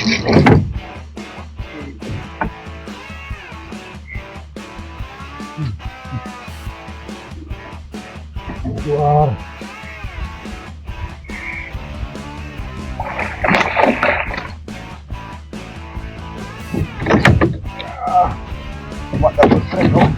Keluar. Buat double strike dong.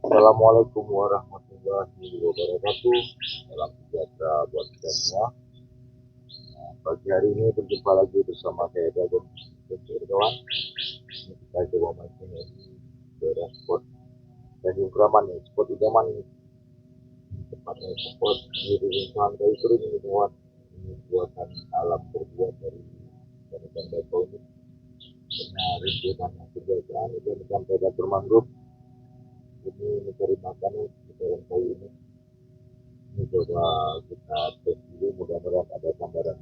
Assalamualaikum warahmatullahi wabarakatuh. Salam sejahtera buat kita semua. Pagi hari ini berjumpa lagi bersama saya Dragon dan kawan. Kita coba mancing di daerah spot dan Indraman nih, spot idaman ini. Tepatnya spot di rintangan kayu kering ini kawan. Ini buatan alam terbuat dari batu ini. Karena rintangan yang kebiasaan itu sampai dapur mangrove. Ini mencari makanan di daerah kayu ini. Ini coba kita tes dulu, mudah-mudahan ada gambaran.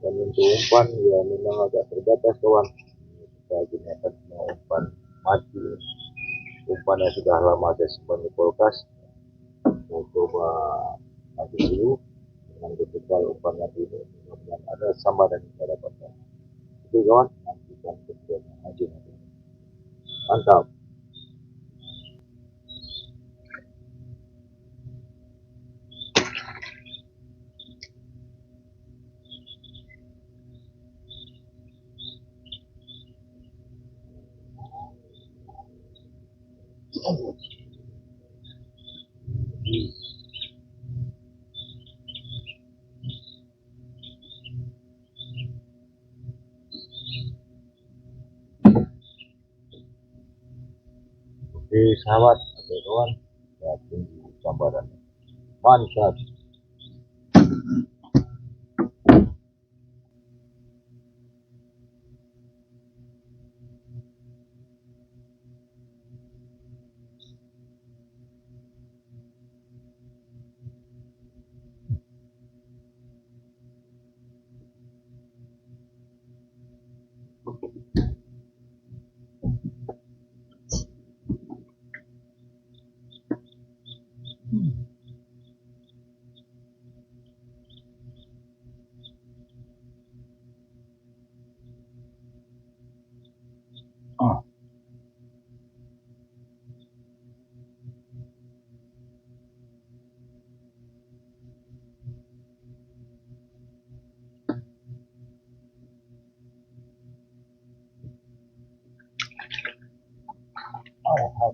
Dan untuk umpan ya memang agak terbatas kawan. Kita gunakan semua umpan mati. Umpan yang sudah lama saya simpan di kulkas. Saya coba mati dulu dengan berbekal umpan mati ini. Mudah-mudahan ada sambaran yang kita dapatkan. Oke kawan, nantikan kemudian aja. Mantap. Oke sahabat, oke kawan, ya tunggu gambaran. Mantap.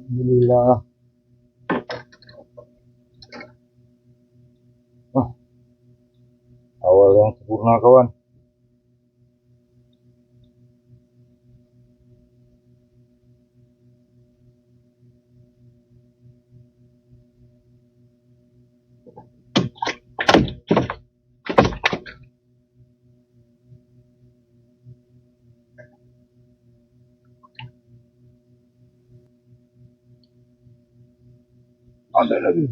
Alhamdulillah. Wah, awal yang sempurna kawan. Ada lagi.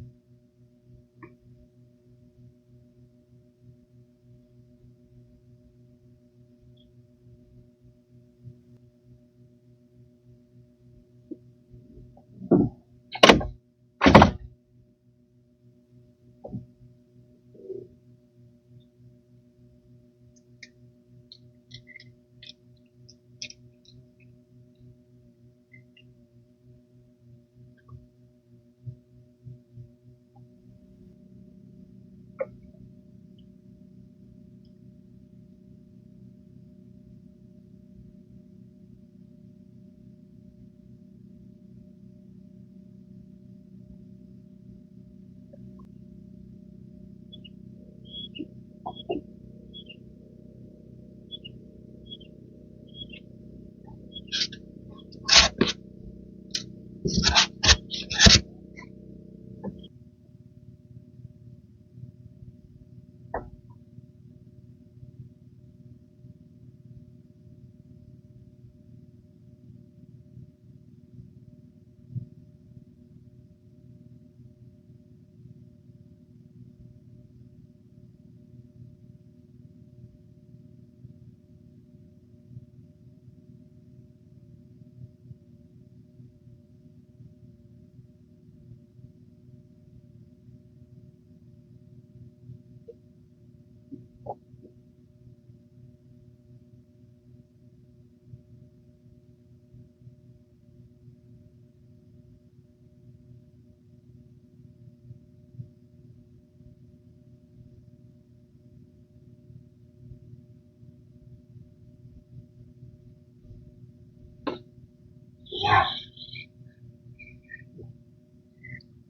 Ya,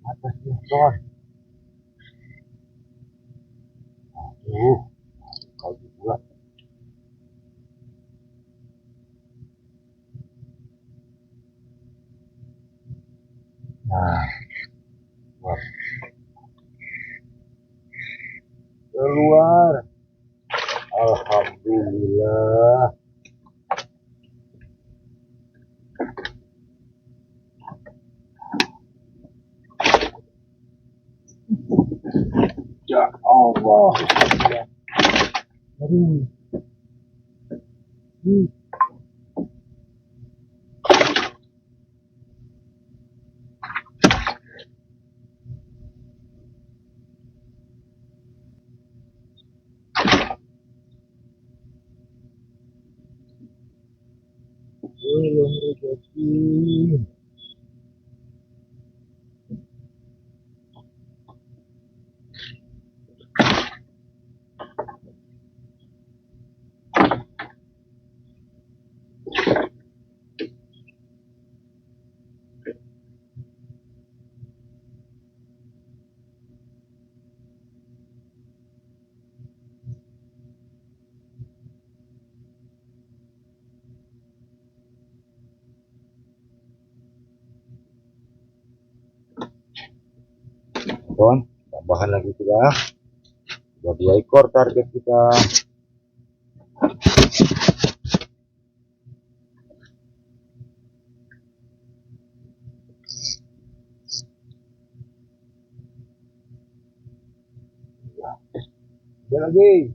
atasnya kawan. Kau juga. Nah, keluar. Keluar. Alhamdulillah. Ya Allah. Aduh. Belum rezeki. Kawan, tambahan lagi sudah. Sudah 2 ekor target kita. Ada lagi.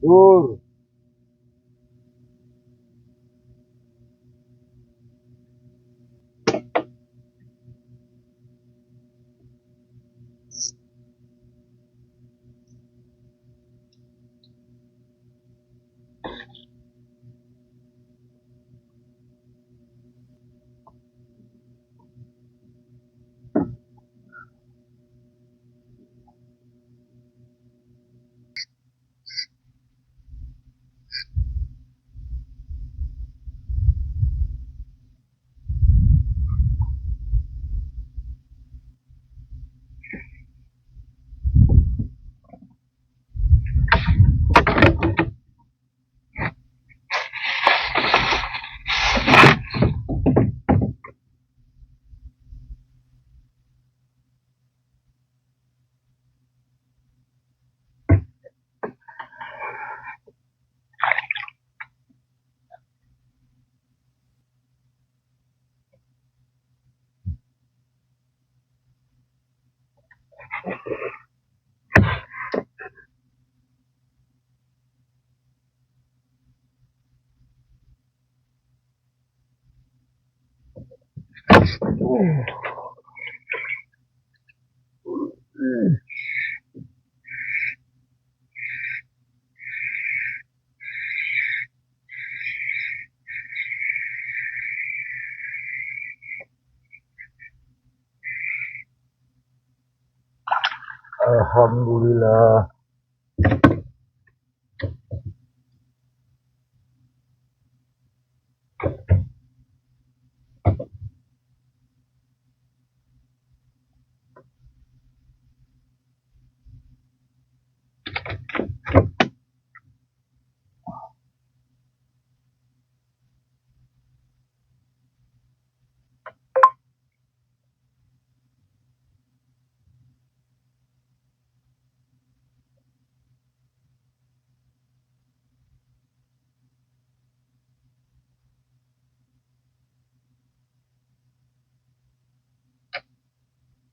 Tur. Alhamdulillah.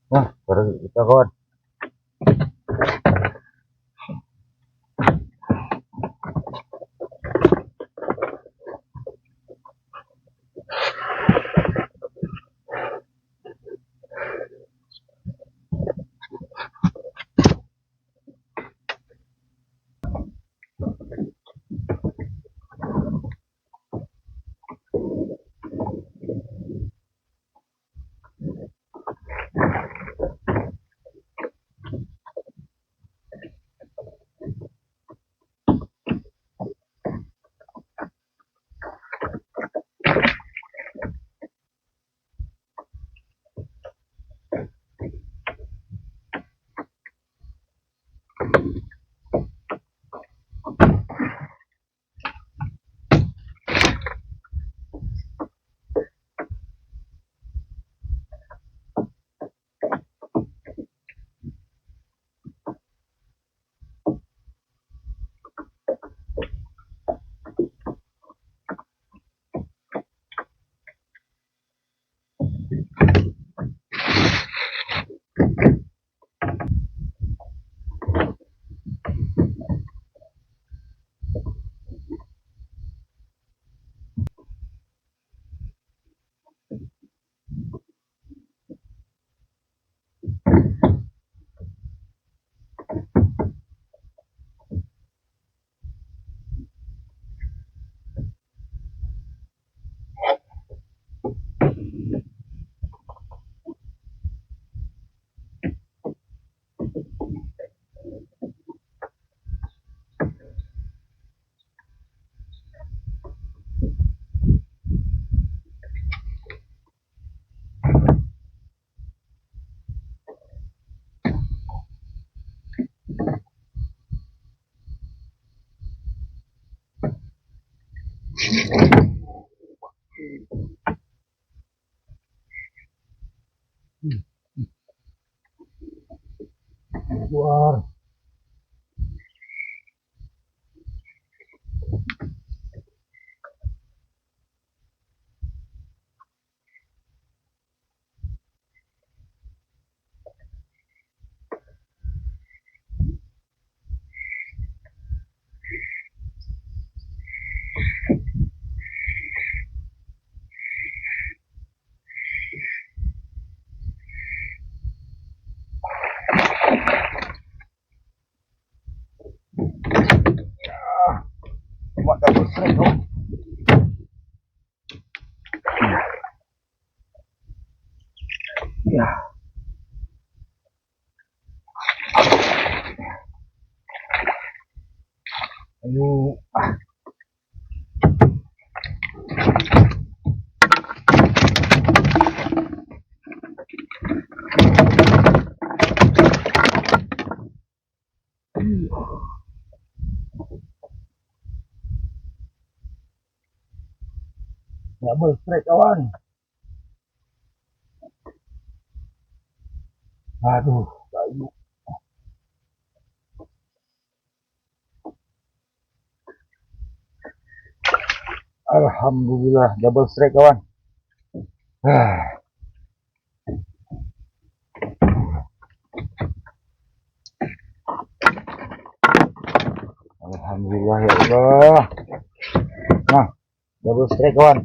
Nah, baru kita kawan. Keluar. Cuma double strike kawan. Ya. Ayo. Double strike kawan. Aduh, kayu. Alhamdulillah double strike kawan. Alhamdulillah ya Allah. Nah, double strike kawan.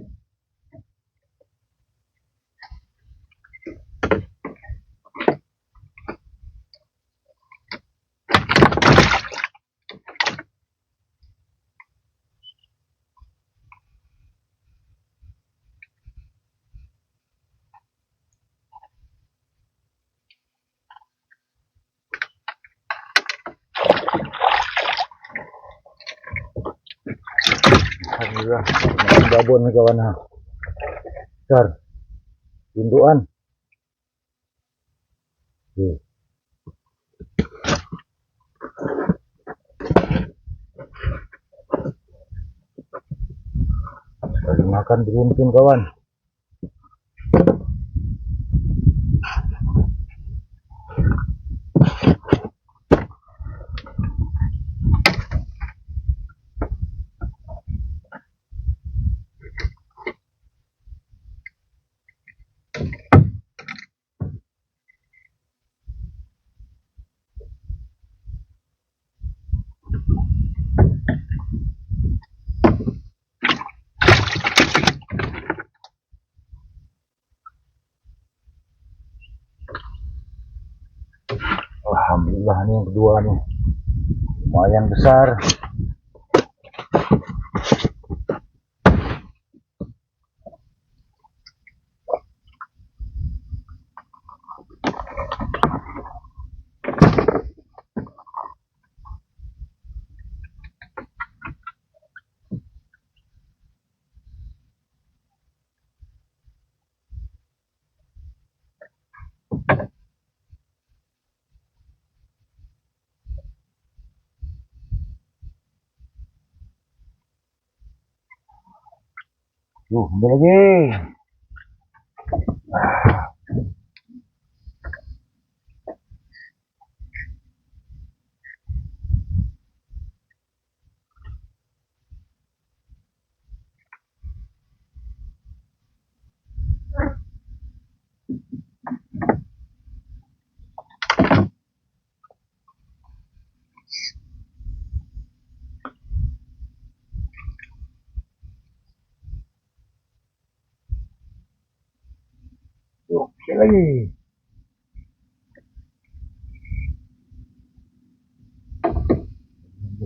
Alhamdulillah. Makan babon ni kawan ha. Besar. Induan. Okay. Lagi makan beruntun kawan. Alhamdulillah ni yang kedua ni. Lumayan besar. Ambil lagi. Ambil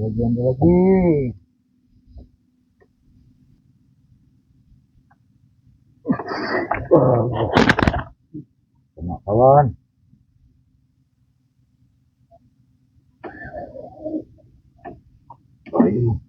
lagi. Ambil lagi. Kena kawan. Ayo.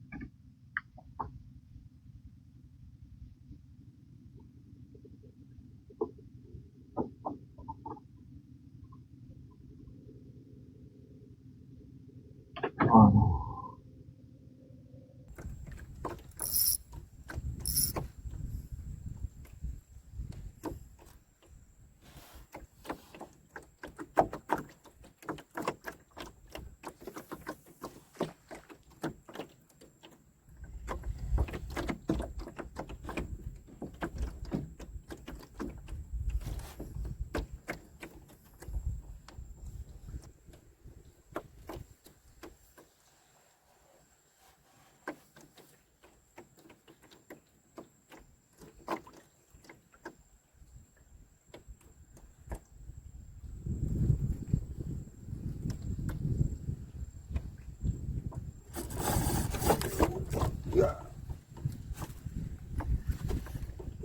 Ya.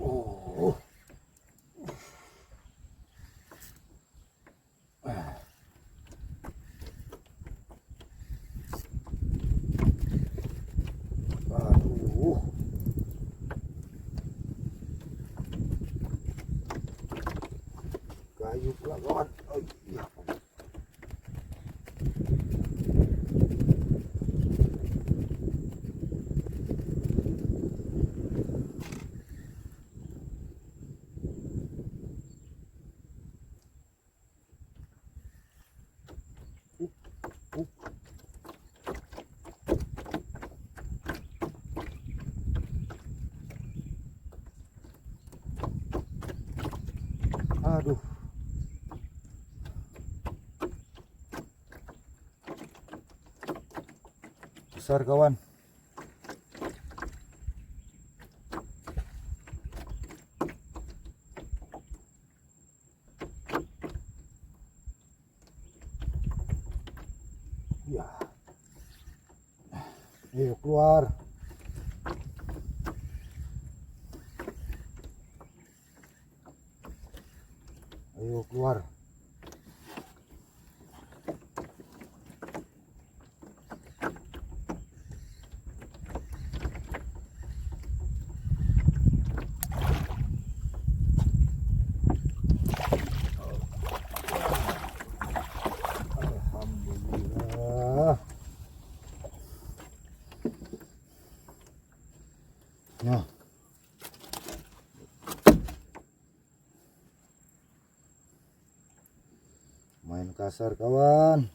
Oh. Aduh. Kayu pula kawan. Oh, iya. Aduh. Besar kawan. Ya. Ayo keluar. Ayo keluar. main kasar kawan.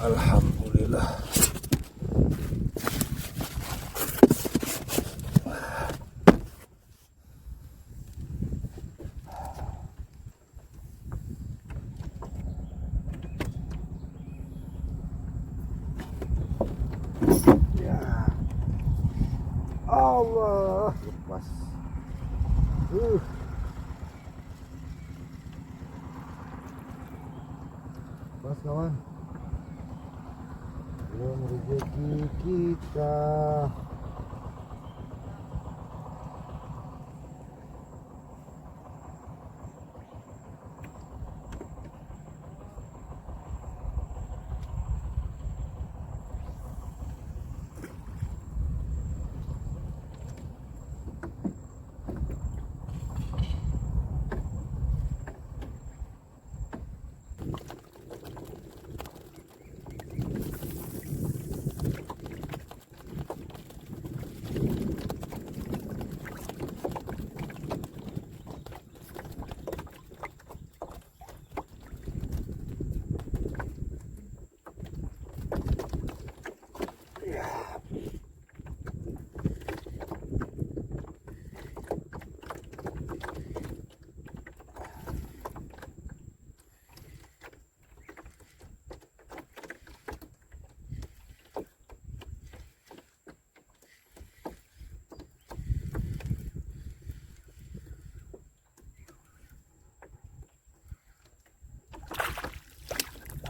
Alhamdulillah. Ya Allah, lepas. Lepas kawan. Belum rezeki kita.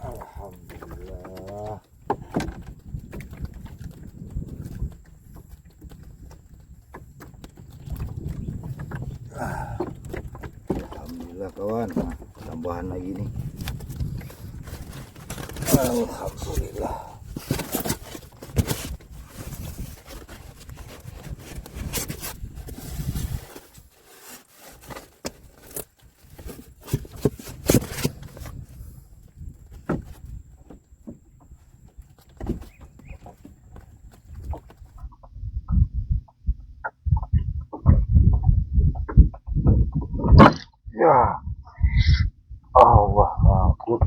Alhamdulillah. Alhamdulillah kawan. Nah, tambahan lagi nih. Alhamdulillah. Ya Allah, aku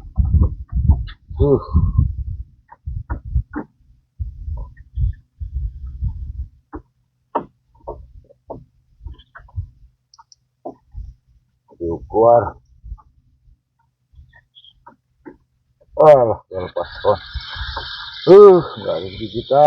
keluar. Alah, ya lepas kawan. Nggak rezeki kita.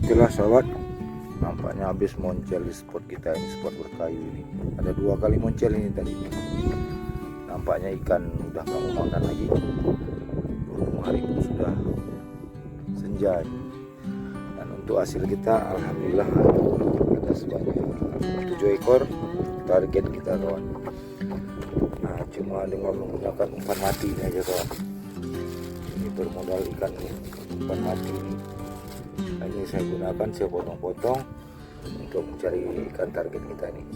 Okelah sahabat, nampaknya habis moncel di spot kita ini, spot berkayu ini. Ada 2 kali moncel ini tadi. Nampaknya ikan udah nggak mau makan lagi. Berhubung hari pun sudah senja. Dan untuk hasil kita, alhamdulillah ada sebanyak 7 ekor. Target kita kawan. Nah, cuma dengan menggunakan umpan mati ini aja kawan. Ini bermodal ikan umpan mati ini. Ini saya gunakan, saya potong-potong untuk mencari ikan target kita nih.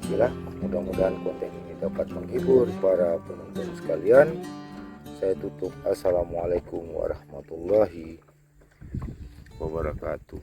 Oke, mudah-mudahan konten ini dapat menghibur para penonton sekalian. Saya tutup. Assalamualaikum warahmatullahi wabarakatuh.